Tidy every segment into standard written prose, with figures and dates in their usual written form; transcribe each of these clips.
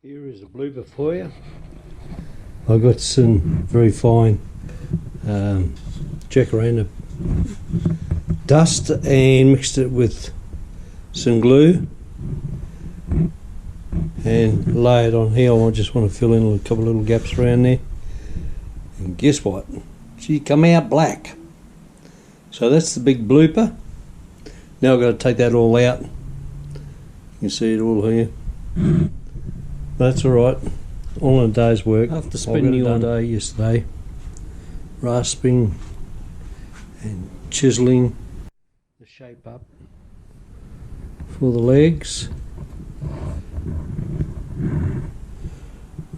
Here is a blooper for you. I got some very fine jacaranda dust and mixed it with some glue and lay it on here. I just want to fill in a couple of little gaps around there. And guess what? She come out black. So that's the big blooper. Now I've got to take that all out. You can see it all here. That's alright. All in a day's work. After spending all day yesterday rasping and chiseling the shape up for the legs, I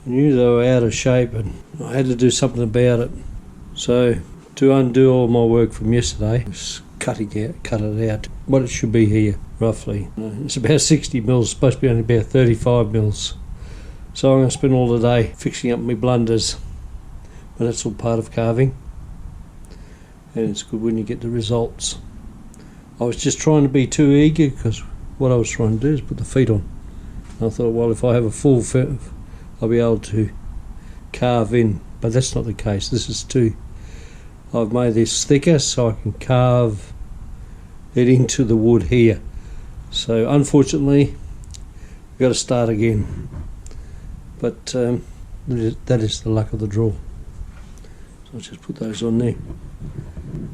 knew they were out of shape and I had to do something about it. So to undo all my work from yesterday, just cut it out. What it should be here, roughly. It's about 60 mils, supposed to be only about 35 mils. So I'm going to spend all the day fixing up my blunders. But that's all part of carving. And it's good when you get the results. I was just trying to be too eager because what I was trying to do is put the feet on. And I thought, well, if I have a full fit, I'll be able to carve in. But that's not the case. This is too... I've made this thicker so I can carve it into the wood here. So unfortunately, we've got to start again. But that is the luck of the draw. So I'll just put those on there.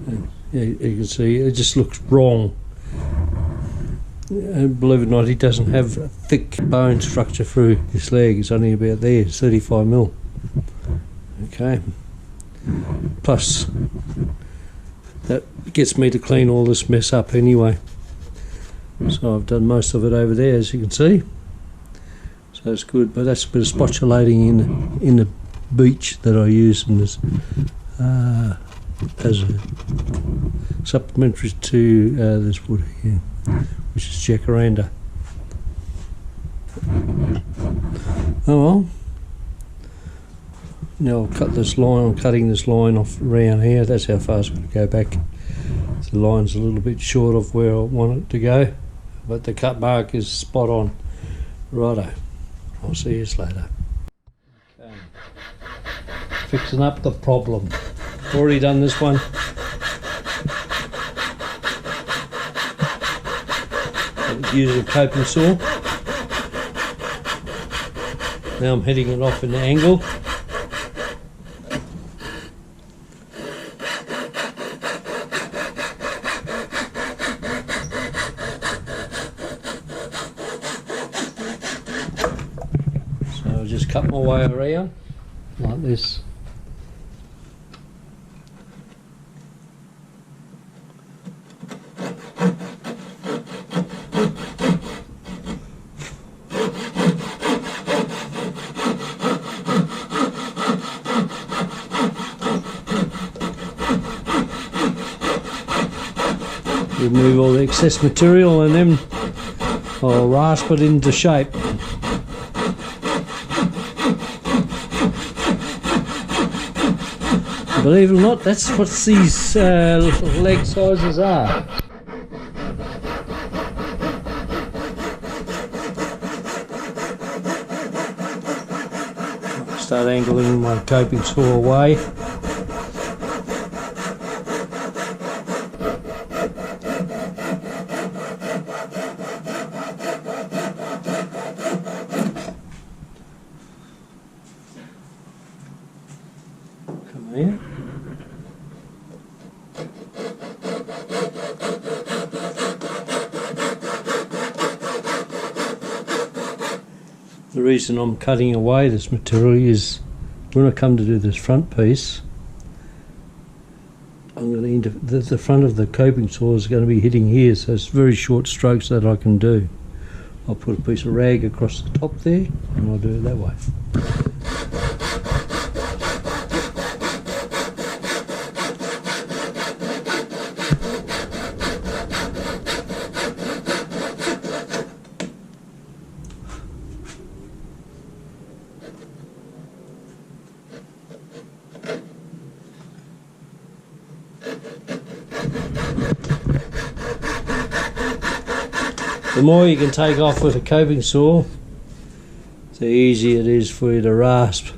And yeah, you can see it just looks wrong. And believe it or not, he doesn't have a thick bone structure through his leg. It's only about there. It's 35 mil. Okay. Plus, that gets me to clean all this mess up anyway. So I've done most of it over there, as you can see. So it's good, but that's a bit of spotulating in the beach that I use in this, as a supplementary to this wood here, which is jacaranda. Oh well. Now I'll cut this line. I'm cutting this line off around here. That's how far it's going to go back. The line's a little bit short of where I want it to go, but the cut mark is spot on. Righto. I'll see you later. Okay. Fixing up the problem. Already done this one. Using a coping saw. Now I'm heading it off in the angle. So just cut my way around like this. Remove all the excess material and then I'll rasp it into shape. Believe it or not, that's what these leg sizes are. Start angling my coping saw away. Come here. The reason I'm cutting away this material is when I come to do this front piece, I'm going to the front of the coping saw is going to be hitting here, so it's very short strokes that I can do. I'll put a piece of rag across the top there and I'll do it that way. The more you can take off with a coping saw, the easier it is for you to rasp.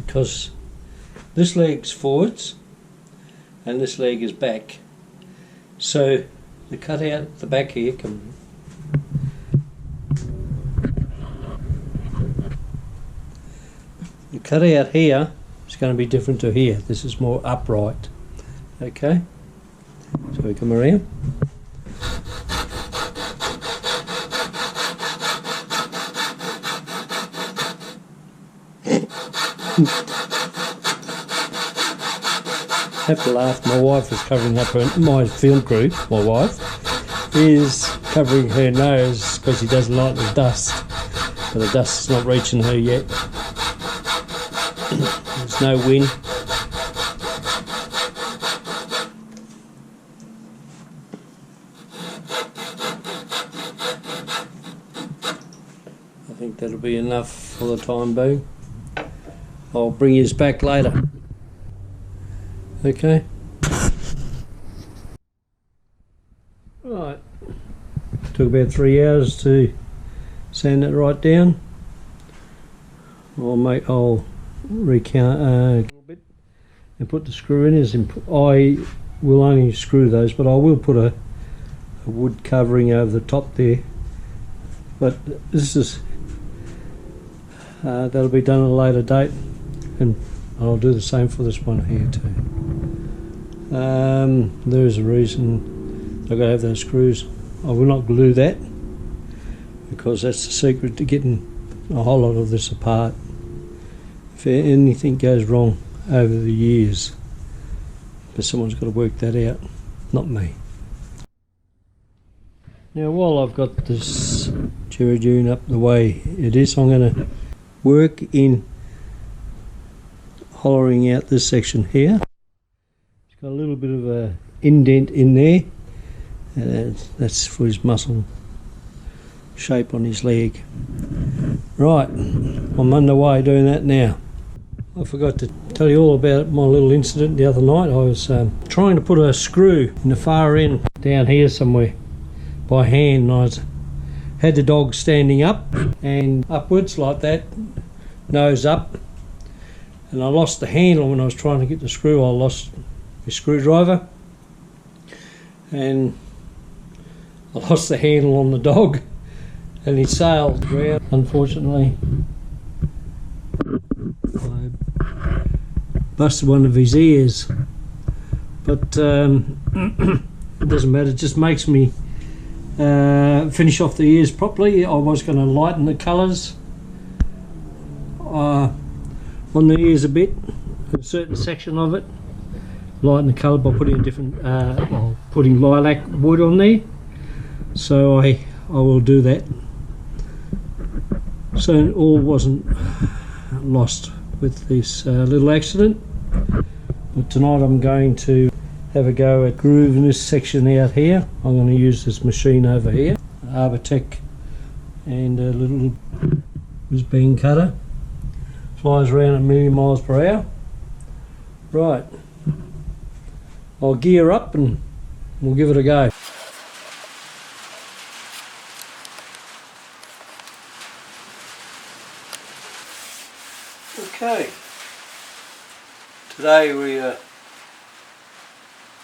Because this leg's forwards and this leg is back, so the cutout at the back here can the cutout here is going to be different to here. This is more upright. Okay, so we come around. I have to laugh. My wife is covering up my film crew. My wife is covering her nose because she doesn't like the dust, but the dust is not reaching her yet. There's no wind. I think that'll be enough for the time being. I'll bring you back later. Okay. Right. Took about 3 hours to sand it right down. I'll recount a little bit and put the screw in. I will only screw those, but I will put a wood covering over the top there. But this is that'll be done at a later date, and I'll do the same for this one here too. There is a reason I've got to have those screws. I will not glue that because that's the secret to getting a whole lot of this apart. If anything goes wrong over the years, but someone's got to work that out, not me. Now while I've got this Gerry Dune up the way it is, I'm going to work in hollowing out this section here. It's got a little bit of a indent in there, and that's for his muscle shape on his leg. Right, I'm underway doing that now. I forgot to tell you all about my little incident the other night. I was trying to put a screw in the far end down here somewhere by hand, and had the dog standing up and upwards like that, nose up, and I lost the handle when I was trying to get the screw. I lost my screwdriver and I lost the handle on the dog, and he sailed around. Unfortunately, I busted one of his ears, but it doesn't matter. It just makes me finish off the ears properly. I was going to lighten the colours on the ears a bit, a certain section of it, lighten the colour by putting a different, putting lilac wood on there. So I will do that. So all wasn't lost with this little accident. But tonight I'm going to have a go at grooving this section out here. I'm going to use this machine over here, Arbortech, and a little whiz bang cutter. Flies around at 1,000,000 miles per hour. Right, I'll gear up and we'll give it a go. Okay, today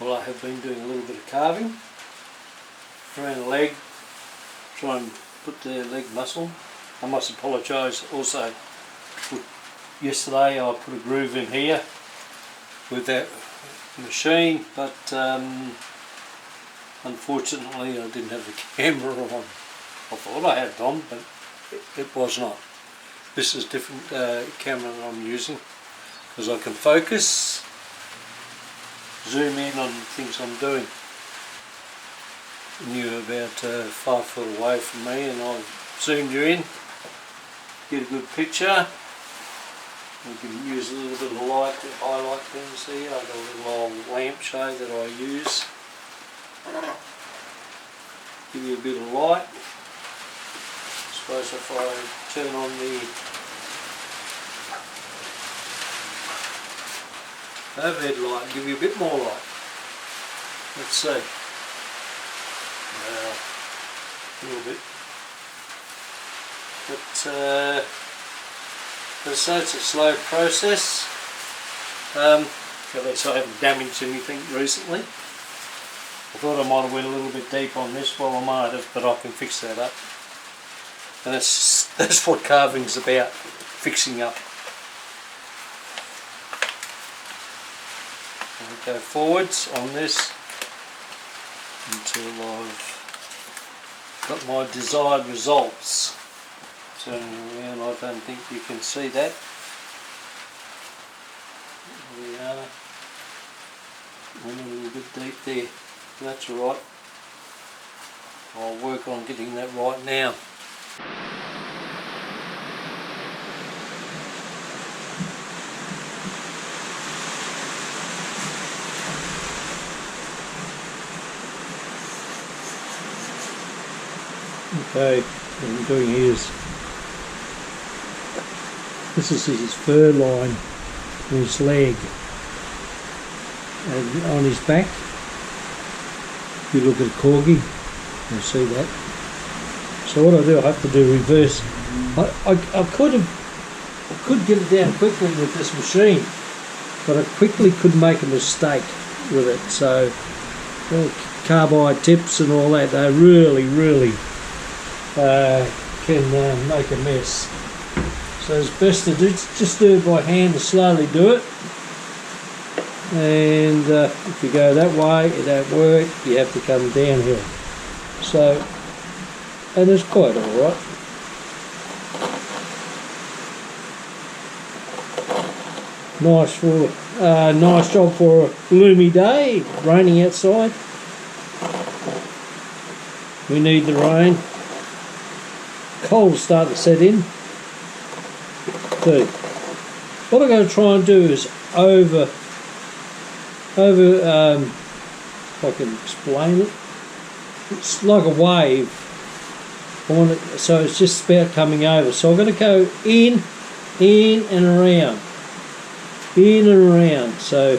I have been doing a little bit of carving around the leg, try and put the leg muscle. I must apologise also. Yesterday I put a groove in here with that machine, but unfortunately I didn't have the camera on. I thought I had it on, but it was not. This is a different camera that I'm using because I can focus, zoom in on things I'm doing. and you're about 5 foot away from me, and I've zoomed you in, get a good picture. You can use a little bit of light to highlight things here. I've got a little old lampshade that I use. Give you a bit of light. I suppose if I turn on the overhead light, give you a bit more light. Let's see. A little bit. But so it's a slow process. At least I haven't damaged anything recently. I thought I might have went a little bit deep on this, well I might have, but I can fix that up. And that's what carving's about, fixing up. I'll go forwards on this until I've got my desired results. Turning around, I don't think you can see that. There we are. Went a little bit deep there. That's alright. I'll work on getting that right now. Okay, what I'm doing here is, this is his fur line on his leg, and on his back, if you look at a corgi, you'll see that. So what I do, I have to do reverse. I could get it down quickly with this machine, but I quickly could make a mistake with it. So carbide tips and all that, they really can make a mess. So it's best to just do it by hand and slowly do it. And if you go that way, it don't work. You have to come downhill. So, and it's quite all right. Nice job for a gloomy day, raining outside. We need the rain. Cold start to set in. So, what I'm going to try and do is if I can explain it, it's like a wave. I want it, so it's just about coming over. So I'm going to go in and around, in and around. So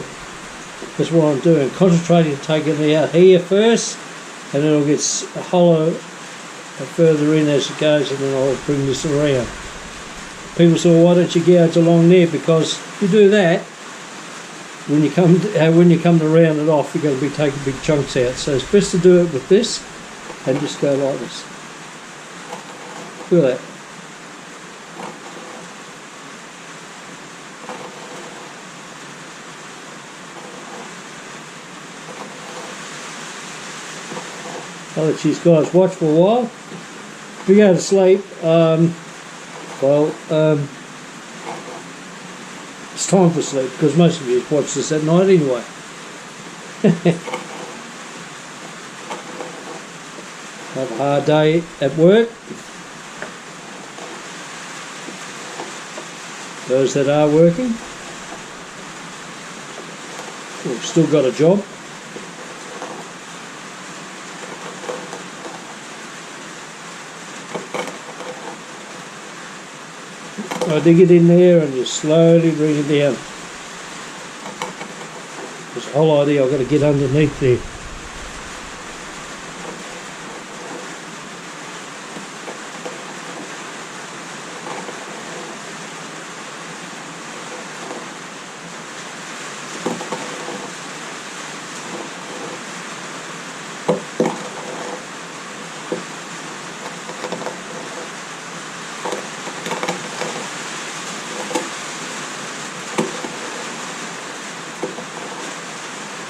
that's what I'm doing. Concentrating to take it out here first, and then it'll get hollow further in as it goes, and then I'll bring this around. People say, well, why don't you gouge along there? Because if you do that, when you come to round it off, you're going to be taking big chunks out. So it's best to do it with this and just go like this. Look at that. I'll let you guys watch for a while. If you go to sleep, it's time for sleep, because most of you watch this at night anyway. Have a hard day at work. Those that are working, we've still got a job. I dig it in there and just slowly bring it down. That's the whole idea. I've got to get underneath there.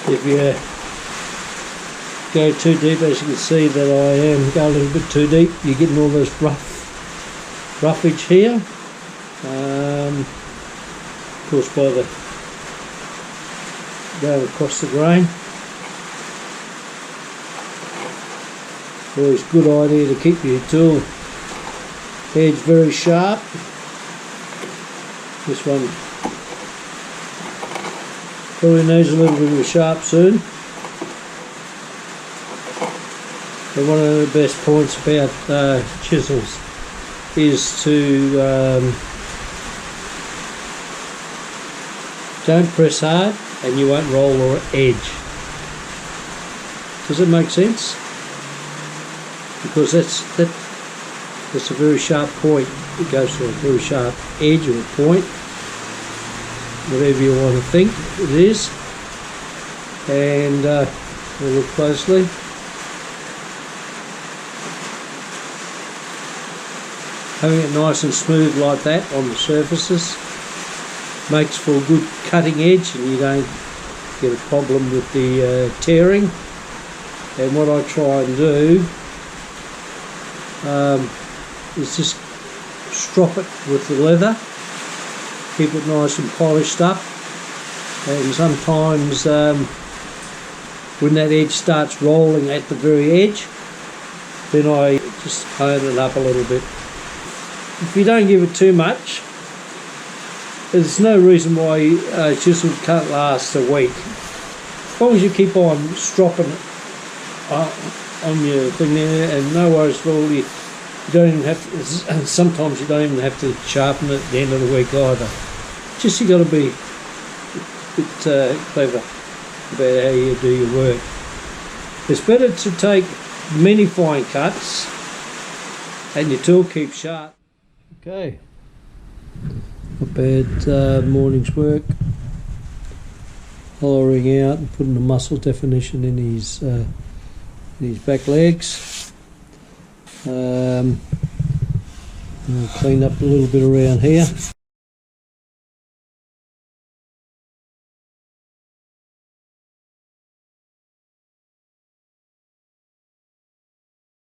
If you go too deep, as you can see that I am going a little bit too deep, you're getting all this roughage here. Of course, by the going across the grain. Always a good idea to keep your tool edge very sharp. This one probably needs a little bit of a sharp soon. But one of the best points about chisels is to don't press hard and you won't roll or edge. Does it make sense? Because that's a very sharp point. It goes to a very sharp edge or point, whatever you want to think it is. And we'll look closely. Having it nice and smooth like that on the surfaces makes for a good cutting edge, and you don't get a problem with the tearing. And what I try and do is just strop it with the leather, keep it nice and polished up, and sometimes when that edge starts rolling at the very edge, then I just hone it up a little bit. If you don't give it too much, there's no reason why a chisel can't last a week. As long as you keep on stropping it on your thing there, and no worries at all. You don't even have to, sometimes you don't even have to sharpen it at the end of the week either. Just you got to be a bit clever about how you do your work. It's better to take many fine cuts and your tool keeps sharp. Okay, not bad morning's work. Hollowing out and putting the muscle definition in his back legs. I'll clean up a little bit around here.